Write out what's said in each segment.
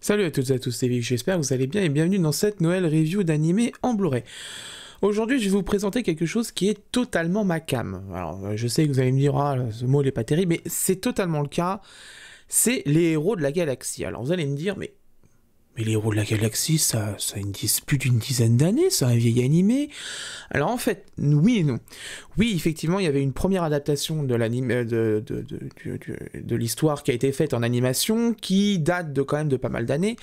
Salut à toutes et à tous, c'est Vic, j'espère que vous allez bien et bienvenue dans cette Noël review d'animé en Blu-ray. Aujourd'hui, je vais vous présenter quelque chose qui est totalement ma cam. Alors, je sais que vous allez me dire, ah, ce mot n'est pas terrible, mais c'est totalement le cas. C'est les héros de la galaxie. Alors, vous allez me dire, mais les héros de la galaxie, ça a plus d'une dizaine d'années, c'est un vieil animé. Alors en fait, oui et non. Oui, effectivement, il y avait une première adaptation de l'histoire qui a été faite en animation, qui date de quand même de pas mal d'années.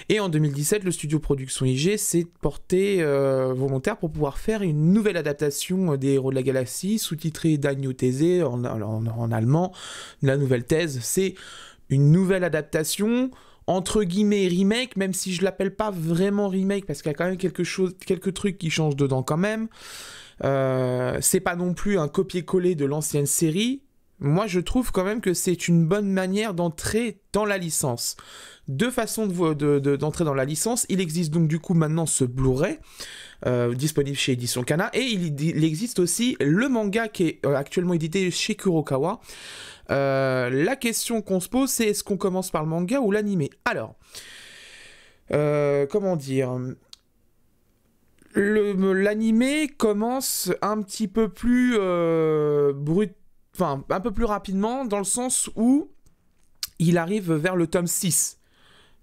Et en 2017, le studio Production IG s'est porté volontaire pour pouvoir faire une nouvelle adaptation des héros de la galaxie, sous-titrée Die New These en allemand. La nouvelle thèse, c'est une nouvelle adaptation entre guillemets remake, même si je l'appelle pas vraiment remake, parce qu'il y a quand même quelques trucs qui changent dedans quand même. C'est pas non plus un copier-coller de l'ancienne série. Moi, je trouve quand même que c'est une bonne manière d'entrer dans la licence. Deux façons d'entrer dans la licence. Il existe donc du coup maintenant ce Blu-ray, disponible chez Édition Kana, et il existe aussi le manga qui est actuellement édité chez Kurokawa. La question qu'on se pose, c'est est-ce qu'on commence par le manga ou l'animé? Alors, comment dire, l'animé commence un petit peu plus un peu plus rapidement, dans le sens où il arrive vers le tome 6.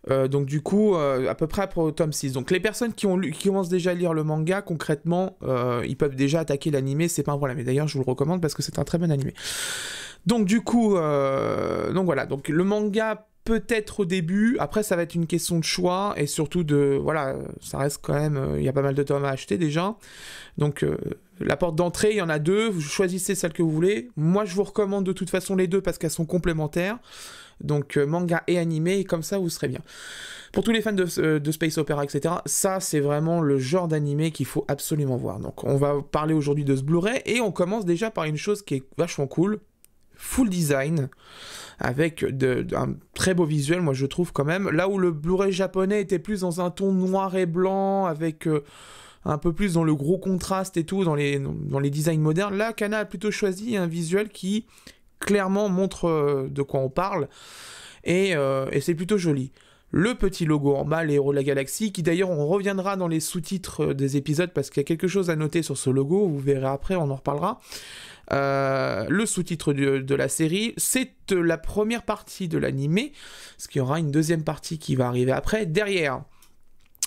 Donc du coup, à peu près après au tome 6. Donc les personnes qui commencent déjà à lire le manga, concrètement, ils peuvent déjà attaquer l'animé, c'est pas un problème. Et d'ailleurs, je vous le recommande parce que c'est un très bon animé. Donc du coup, donc voilà, donc le manga peut-être au début, après ça va être une question de choix, et surtout voilà, ça reste quand même, il y a pas mal de tomes à acheter déjà. Donc la porte d'entrée, il y en a deux, vous choisissez celle que vous voulez. Moi je vous recommande de toute façon les deux parce qu'elles sont complémentaires. Donc manga et animé, et comme ça vous serez bien. Pour tous les fans de Space Opera, etc., ça c'est vraiment le genre d'animé qu'il faut absolument voir. Donc on va parler aujourd'hui de ce Blu-ray, et on commence déjà par une chose qui est vachement cool. Full design, avec un très beau visuel, moi je trouve quand même. Là où le Blu-ray japonais était plus dans un ton noir et blanc, avec un peu plus dans le gros contraste et tout, dans les designs modernes, là Kana a plutôt choisi un visuel qui clairement montre de quoi on parle, et c'est plutôt joli. Le petit logo en bas, les héros de la galaxie, qui d'ailleurs on reviendra dans les sous-titres des épisodes, parce qu'il y a quelque chose à noter sur ce logo, vous verrez après, on en reparlera. Le sous-titre de la série, c'est la première partie de l'animé, parce qu'il y aura une deuxième partie qui va arriver après. Derrière,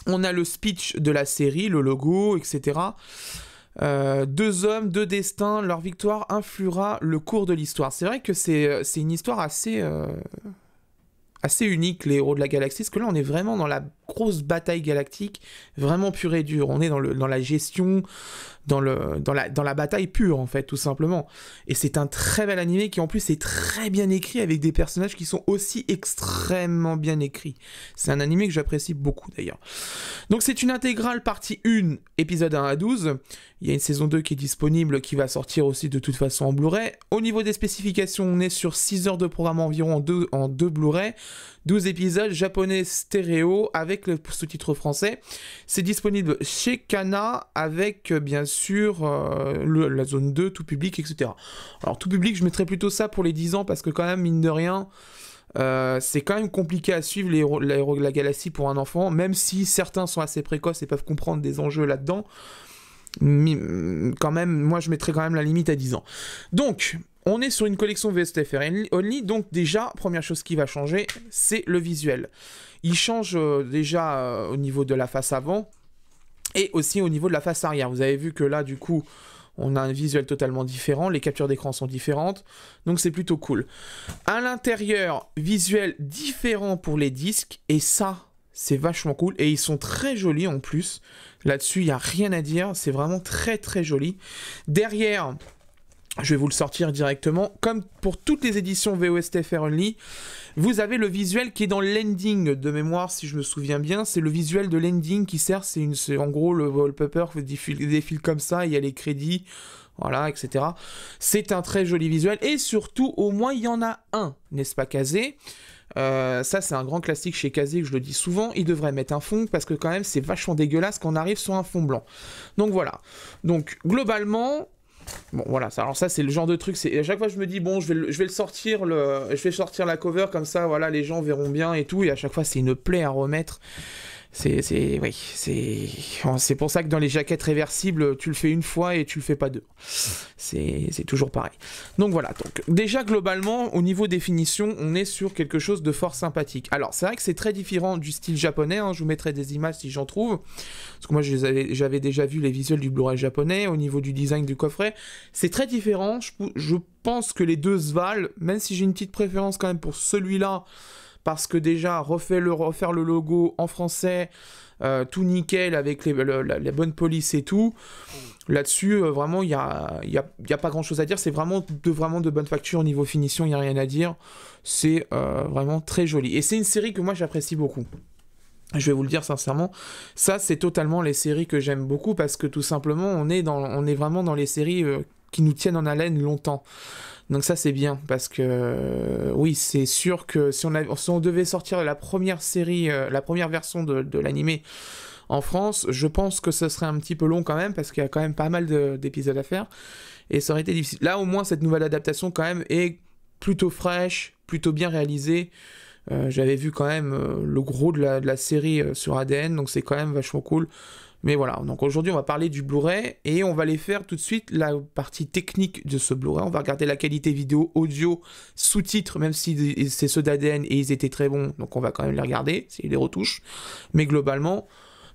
on a le speech de la série, le logo, etc. Deux hommes, deux destins, leur victoire influera le cours de l'histoire. C'est vrai que c'est une histoire assez unique, les héros de la galaxie, parce que là on est vraiment dans la grosse bataille galactique, vraiment pure et dure. On est dans la gestion, dans la bataille pure, en fait, tout simplement. Et c'est un très bel animé qui en plus est très bien écrit, avec des personnages qui sont aussi extrêmement bien écrits. C'est un animé que j'apprécie beaucoup d'ailleurs. Donc c'est une intégrale partie 1, épisode 1 à 12. Il y a une saison 2 qui est disponible, qui va sortir aussi de toute façon en Blu-ray. Au niveau des spécifications, on est sur 6 heures de programme environ en deux Blu-ray. 12 épisodes japonais stéréo avec le sous-titre français. C'est disponible chez Kana avec bien sûr la zone 2, tout public, etc. Alors tout public, je mettrais plutôt ça pour les 10 ans parce que quand même, mine de rien, c'est quand même compliqué à suivre les héros de la galaxie pour un enfant, même si certains sont assez précoces et peuvent comprendre des enjeux là-dedans. Quand même, moi je mettrais quand même la limite à 10 ans. Donc, on est sur une collection VSTFR Only, donc déjà, première chose qui va changer, c'est le visuel. Il change déjà au niveau de la face avant, et aussi au niveau de la face arrière. Vous avez vu que là, du coup, on a un visuel totalement différent, les captures d'écran sont différentes, donc c'est plutôt cool. À l'intérieur, visuel différent pour les disques, et ça, c'est vachement cool, et ils sont très jolis en plus. Là-dessus, il n'y a rien à dire, c'est vraiment très très joli. Derrière, je vais vous le sortir directement. Comme pour toutes les éditions VOSTFR Only, vous avez le visuel qui est dans l'ending de mémoire, si je me souviens bien. C'est le visuel de l'ending qui sert, c'est en gros le wallpaper défile comme ça, il y a les crédits, voilà, etc. C'est un très joli visuel, et surtout, au moins, il y en a un, n'est-ce pas, Kazé? Ça c'est un grand classique chez Kazé, que je le dis souvent, il devrait mettre un fond parce que quand même c'est vachement dégueulasse quand on arrive sur un fond blanc. Donc voilà, donc globalement Bon, voilà, alors ça, c'est le genre de truc, à chaque fois, je me dis, bon, je vais sortir la cover, comme ça, voilà, les gens verront bien et tout, et à chaque fois, c'est une plaie à remettre. C'est pour ça que dans les jaquettes réversibles, tu le fais une fois et tu le fais pas deux. C'est toujours pareil. Donc voilà, donc déjà globalement, au niveau définition, on est sur quelque chose de fort sympathique. Alors c'est vrai que c'est très différent du style japonais, hein, je vous mettrai des images si j'en trouve, parce que moi j'avais déjà vu les visuels du Blu-ray japonais, au niveau du design du coffret, c'est très différent, je pense que les deux se valent, même si j'ai une petite préférence quand même pour celui-là, parce que déjà, refaire le logo en français, tout nickel, avec la bonne police et tout, là-dessus, vraiment, il n'y a pas grand-chose à dire, c'est vraiment de bonne facture au niveau finition, il n'y a rien à dire, c'est vraiment très joli. Et c'est une série que moi, j'apprécie beaucoup. Je vais vous le dire sincèrement, ça, c'est totalement les séries que j'aime beaucoup, parce que tout simplement, on est vraiment dans les séries qui nous tiennent en haleine longtemps. Donc ça c'est bien, parce que oui, c'est sûr que si on devait sortir la première série, la première version de l'animé en France, je pense que ce serait un petit peu long quand même, parce qu'il y a quand même pas mal d'épisodes à faire, et ça aurait été difficile. Là au moins cette nouvelle adaptation quand même est plutôt fraîche, plutôt bien réalisée. J'avais vu quand même le gros de la série sur ADN, donc c'est quand même vachement cool. Mais voilà, donc aujourd'hui on va parler du Blu-ray et on va aller faire tout de suite la partie technique de ce Blu-ray. On va regarder la qualité vidéo, audio, sous-titres, même si c'est ceux d'ADN et ils étaient très bons, donc on va quand même les regarder, c'est des retouches. Mais globalement,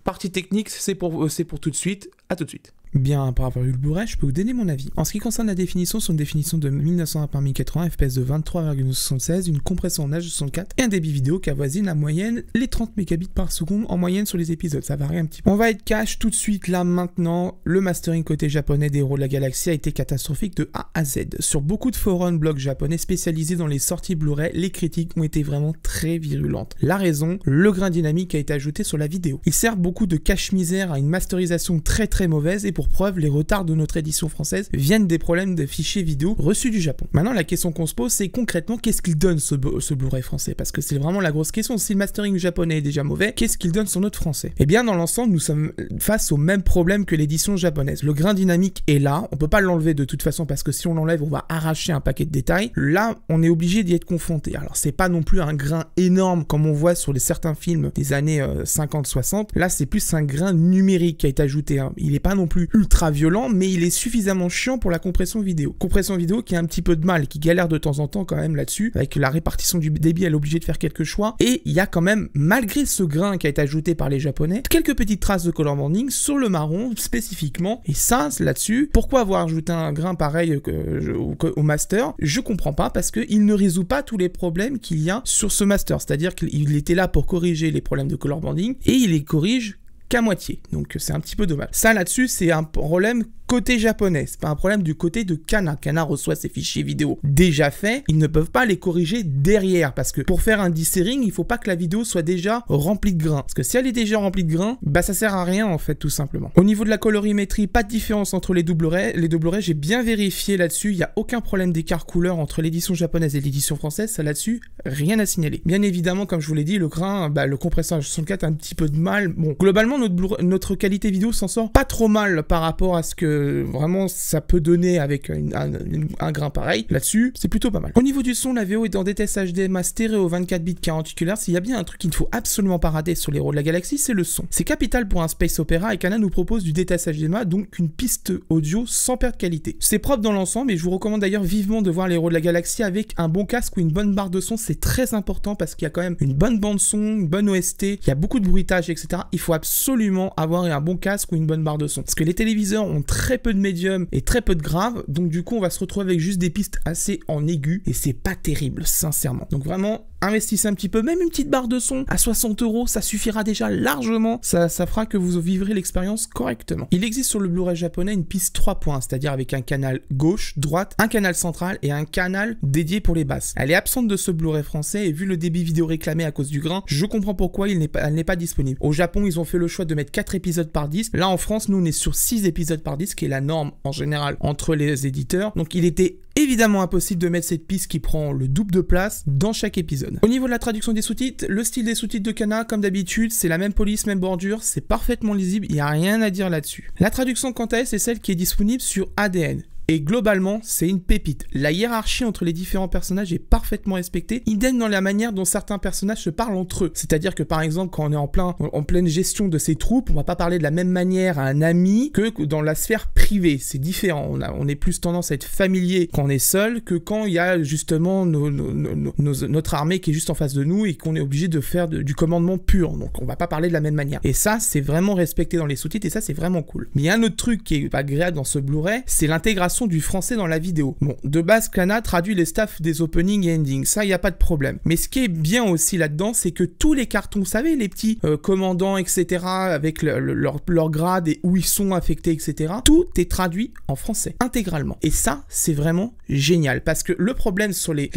partie technique, c'est pour tout de suite, à tout de suite. Bien, par rapport au Blu-ray, je peux vous donner mon avis. En ce qui concerne la définition, c'est une définition de 1920 par 1080, FPS de 23,76, une compression en H264 et un débit vidéo qui avoisine la moyenne les 30 mégabits par seconde en moyenne sur les épisodes. Ça varie un petit peu. On va être cash tout de suite là maintenant. Le mastering côté japonais des Héros de la Galaxie a été catastrophique de A à Z. Sur beaucoup de forums blogs japonais spécialisés dans les sorties Blu-ray, les critiques ont été vraiment très virulentes. La raison, le grain dynamique a été ajouté sur la vidéo. Il sert beaucoup de cache-misère à une masterisation très mauvaise et pour preuve, les retards de notre édition française viennent des problèmes de fichiers vidéo reçus du Japon. Maintenant, la question qu'on se pose, c'est concrètement, qu'est-ce qu'il donne ce Blu-ray français? Parce que c'est vraiment la grosse question. Si le mastering japonais est déjà mauvais, qu'est-ce qu'il donne sur notre français? Eh bien, dans l'ensemble, nous sommes face au même problème que l'édition japonaise. Le grain dynamique est là, on peut pas l'enlever de toute façon, parce que si on l'enlève, on va arracher un paquet de détails. Là, on est obligé d'y être confronté. Alors, c'est pas non plus un grain énorme, comme on voit sur certains films des années 50-60. Là, c'est plus un grain numérique qui a été ajouté. Hein. Il est pas non plus ultra violent, mais il est suffisamment chiant pour la compression vidéo. Compression vidéo qui a un petit peu de mal, qui galère de temps en temps quand même là-dessus, avec la répartition du débit, elle est obligée de faire quelques choix, et il y a quand même, malgré ce grain qui a été ajouté par les Japonais, quelques petites traces de color banding sur le marron spécifiquement, et ça, là-dessus, pourquoi avoir ajouté un grain pareil au master? Je comprends pas, parce qu'il ne résout pas tous les problèmes qu'il y a sur ce master, c'est-à-dire qu'il était là pour corriger les problèmes de color banding, et il les corrige qu'à moitié, donc c'est un petit peu dommage. Ça là-dessus, c'est un problème côté japonais, c'est pas un problème du côté de Kana. Kana reçoit ses fichiers vidéo déjà faits, ils ne peuvent pas les corriger derrière, parce que pour faire un dissering, il faut pas que la vidéo soit déjà remplie de grains, parce que si elle est déjà remplie de grains, bah ça sert à rien en fait, tout simplement. Au niveau de la colorimétrie, pas de différence entre les deux Blu-ray, j'ai bien vérifié là-dessus, il n'y a aucun problème d'écart couleur entre l'édition japonaise et l'édition française, ça là-dessus, rien à signaler. Bien évidemment, comme je vous l'ai dit, le grain, le compresseur H64 a un petit peu de mal. Bon, globalement, notre qualité vidéo s'en sort pas trop mal par rapport à ce que vraiment ça peut donner avec un grain pareil. Là-dessus, c'est plutôt pas mal. Au niveau du son, la VO est en DTS HDMI stéréo 24 bits 48 Hz. S'il y a bien un truc qu'il ne faut absolument pas rater sur les Héros de la Galaxie, c'est le son. C'est capital pour un space opéra, et Kana nous propose du DTS HDMI, donc une piste audio sans perte de qualité. C'est propre dans l'ensemble, et je vous recommande d'ailleurs vivement de voir les Héros de la Galaxie avec un bon casque ou une bonne barre de son. C'est très important parce qu'il y a quand même une bonne bande son, une bonne OST, il y a beaucoup de bruitage, etc. Il faut absolument avoir un bon casque ou une bonne barre de son. Parce que les téléviseurs ont très peu de médium et très peu de grave, donc du coup on va se retrouver avec juste des pistes assez en aigu, et c'est pas terrible, sincèrement. Donc vraiment, investissez un petit peu, même une petite barre de son à 60 €, ça suffira déjà largement, ça fera que vous vivrez l'expérience correctement. Il existe sur le Blu-ray japonais une piste 3 points, c'est-à-dire avec un canal gauche, droite, un canal central et un canal dédié pour les basses. Elle est absente de ce Blu-ray français, et vu le débit vidéo réclamé à cause du grain, je comprends pourquoi elle n'est pas disponible. Au Japon, ils ont fait le choix de mettre 4 épisodes par disque. Là en France, nous on est sur 6 épisodes par disque, qui est la norme en général entre les éditeurs. Donc il était évidemment impossible de mettre cette piste qui prend le double de place dans chaque épisode. Au niveau de la traduction des sous-titres, le style des sous-titres de Kana, comme d'habitude, c'est la même police, même bordure, c'est parfaitement lisible, il n'y a rien à dire là-dessus. La traduction quant à elle, c'est celle qui est disponible sur ADN. et globalement, c'est une pépite. La hiérarchie entre les différents personnages est parfaitement respectée, idem dans la manière dont certains personnages se parlent entre eux. C'est-à-dire que par exemple, quand on est en pleine gestion de ses troupes, on va pas parler de la même manière à un ami que dans la sphère privée. C'est différent. On est plus tendance à être familier quand on est seul que quand il y a justement notre armée qui est juste en face de nous et qu'on est obligé de faire du commandement pur. Donc on va pas parler de la même manière. Et ça, c'est vraiment respecté dans les sous-titres et ça, c'est vraiment cool. Mais il y a un autre truc qui est agréable dans ce Blu-ray, c'est l'intégration du français dans la vidéo. Bon, de base, Kana traduit les staffs des openings et endings. Ça, il n'y a pas de problème. Mais ce qui est bien aussi là-dedans, c'est que tous les cartons, vous savez, les petits commandants, etc., avec leur grade et où ils sont affectés, etc., tout est traduit en français, intégralement. Et ça, c'est vraiment génial. Parce que le problème sur les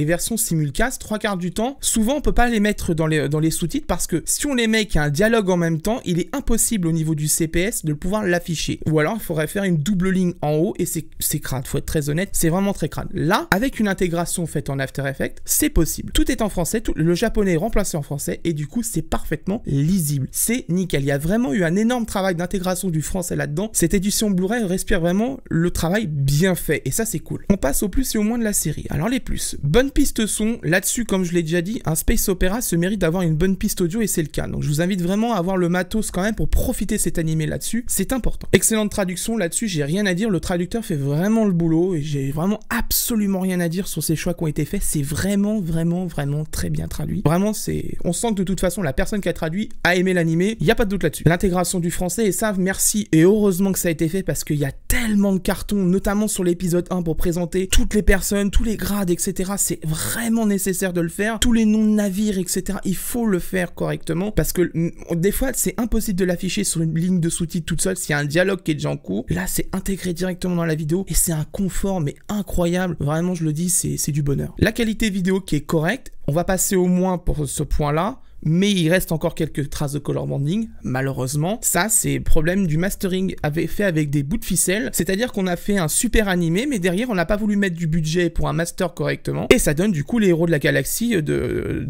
versions simulcast, 3/4 du temps, souvent, on peut pas les mettre dans les sous-titres parce que si on les met qu'il y a un dialogue en même temps, il est impossible au niveau du CPS de pouvoir l'afficher. Ou alors, il faudrait faire une double ligne en haut et c'est crade. Faut être très honnête, c'est vraiment très crade. Là, avec une intégration faite en After Effects, c'est possible. Tout est en français, le japonais est remplacé en français et du coup, c'est parfaitement lisible. C'est nickel. Il y a vraiment eu un énorme travail d'intégration du français là-dedans. Cette édition Blu-ray respire vraiment le travail bien fait et ça, c'est cool. On passe au plus et au moins de la série. Alors, les plus. Bonne piste son. Là-dessus, comme je l'ai déjà dit, un space opéra se mérite d'avoir une bonne piste audio et c'est le cas. Donc, je vous invite vraiment à avoir le matos quand même pour profiter de cet animé là-dessus. C'est important. Excellente traduction là-dessus, j'ai rien à dire. Le traducteur fait vraiment le boulot et j'ai vraiment absolument rien à dire sur ces choix qui ont été faits. C'est vraiment très bien traduit. Vraiment, on sent que de toute façon, la personne qui a traduit a aimé l'animé. Il n'y a pas de doute là-dessus. L'intégration du français, et ça, merci et heureusement que ça a été fait parce qu'il y a tellement de cartons, notamment sur l'épisode 1 pour présenter toutes les personnes, tous les grades, etc. C'est vraiment nécessaire de le faire. Tous les noms de navires, etc. Il faut le faire correctement parce que des fois, c'est impossible de l'afficher sur une ligne de sous-titres toute seule s'il y a un dialogue qui est déjà en cours. Là, c'est intégré directement dans la vidéo et c'est un confort mais incroyable. Vraiment, je le dis, c'est du bonheur. La qualité vidéo qui est correcte, on va passer au moins pour ce point-là. Mais il reste encore quelques traces de color banding, malheureusement. Ça, c'est le problème du mastering fait avec des bouts de ficelle. C'est-à-dire qu'on a fait un super animé, mais derrière, on n'a pas voulu mettre du budget pour un master correctement. Et ça donne du coup les héros de la galaxie de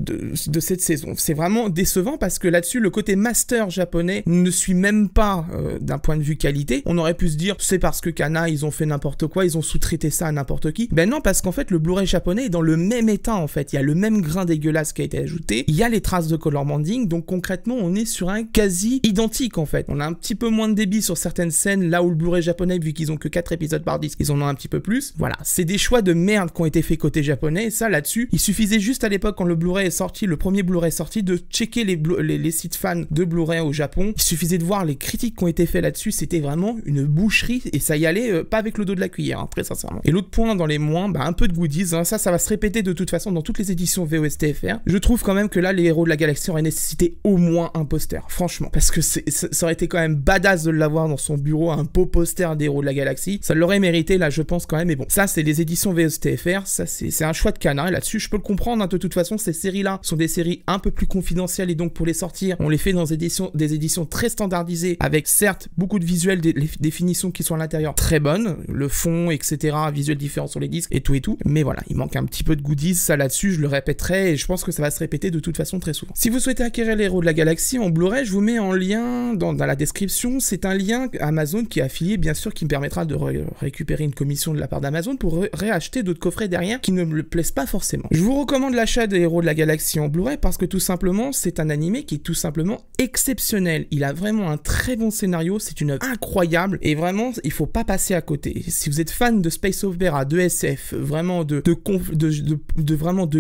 cette saison. C'est vraiment décevant parce que là-dessus, le côté master japonais ne suit même pas d'un point de vue qualité. On aurait pu se dire, c'est parce que Kana, ils ont fait n'importe quoi, ils ont sous-traité ça à n'importe qui. Ben non, parce qu'en fait, le Blu-ray japonais est dans le même état, en fait. Il y a le même grain dégueulasse qui a été ajouté. Il y a les traces de color banding, donc concrètement on est sur un quasi identique en fait. On a un petit peu moins de débit sur certaines scènes, là où le Blu-ray japonais, vu qu'ils ont que 4 épisodes par disque, ils en ont un petit peu plus. Voilà, c'est des choix de merde qui ont été faits côté japonais, et ça là-dessus, il suffisait juste à l'époque quand le Blu-ray est sorti, le premier Blu-ray est sorti, de checker les sites fans de Blu-ray au Japon. Il suffisait de voir les critiques qui ont été faites là-dessus, c'était vraiment une boucherie, et ça y allait pas avec le dos de la cuillère, hein, très sincèrement. Et l'autre point dans les moins, bah, un peu de goodies, hein, ça va se répéter de toute façon dans toutes les éditions VOSTFR. Je trouve quand même que là, les héros de la galaxie auraient nécessité au moins un poster, franchement, parce que ça aurait été quand même badass de l'avoir dans son bureau, un beau poster des héros de la galaxie, ça l'aurait mérité là, je pense quand même. Mais bon, ça c'est les éditions VOSTFR, ça c'est un choix de canard, et là-dessus je peux le comprendre, hein, de toute façon ces séries là sont des séries un peu plus confidentielles, et donc pour les sortir, on les fait dans des éditions très standardisées, avec certes beaucoup de visuels, des finitions qui sont à l'intérieur très bonnes, le fond, etc., visuels différents sur les disques et tout, mais voilà, il manque un petit peu de goodies, ça là-dessus je le répéterai, et je pense que ça va se répéter de toute façon très souvent. Si vous souhaitez acquérir les héros de la galaxie en Blu-ray, je vous mets en lien dans la description, c'est un lien Amazon qui est affilié, bien sûr, qui me permettra de récupérer une commission de la part d'Amazon pour réacheter d'autres coffrets derrière qui ne me plaisent pas forcément. Je vous recommande l'achat des héros de la galaxie en Blu-ray parce que tout simplement, c'est un animé qui est tout simplement exceptionnel. Il a vraiment un très bon scénario, c'est une œuvre incroyable, et vraiment, il faut pas passer à côté. Si vous êtes fan de space opera, de SF, vraiment de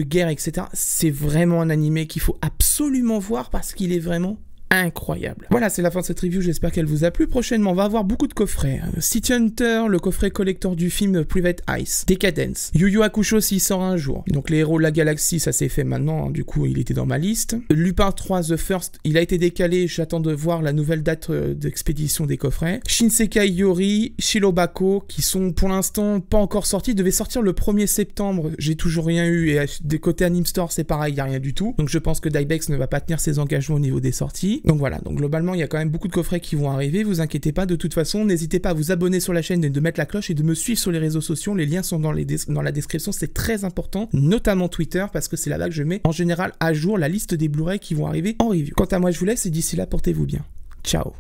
guerre, etc., c'est vraiment un animé qu'il faut absolument voir parce qu'il est vraiment incroyable. Voilà, c'est la fin de cette review, j'espère qu'elle vous a plu. Prochainement, on va avoir beaucoup de coffrets. City Hunter, le coffret collector du film Private Eyes, Decadence, Yu Yu Hakusho s'il sort un jour. Donc les héros de la galaxie, ça s'est fait maintenant, hein, du coup il était dans ma liste. Lupin 3 The First, il a été décalé, j'attends de voir la nouvelle date d'expédition des coffrets. Shinsekai Yori, Shirobako, qui sont pour l'instant pas encore sortis, devaient sortir le 1er septembre, j'ai toujours rien eu, et des côtés Anime Store c'est pareil, il n'y a rien du tout. Donc je pense que Dybex ne va pas tenir ses engagements au niveau des sorties. Donc voilà, donc globalement il y a quand même beaucoup de coffrets qui vont arriver, vous inquiétez pas, de toute façon n'hésitez pas à vous abonner sur la chaîne et de mettre la cloche et de me suivre sur les réseaux sociaux, les liens sont dans la description, c'est très important, notamment Twitter parce que c'est là-bas que je mets en général à jour la liste des Blu-ray qui vont arriver en review. Quant à moi je vous laisse et d'ici là portez-vous bien, ciao.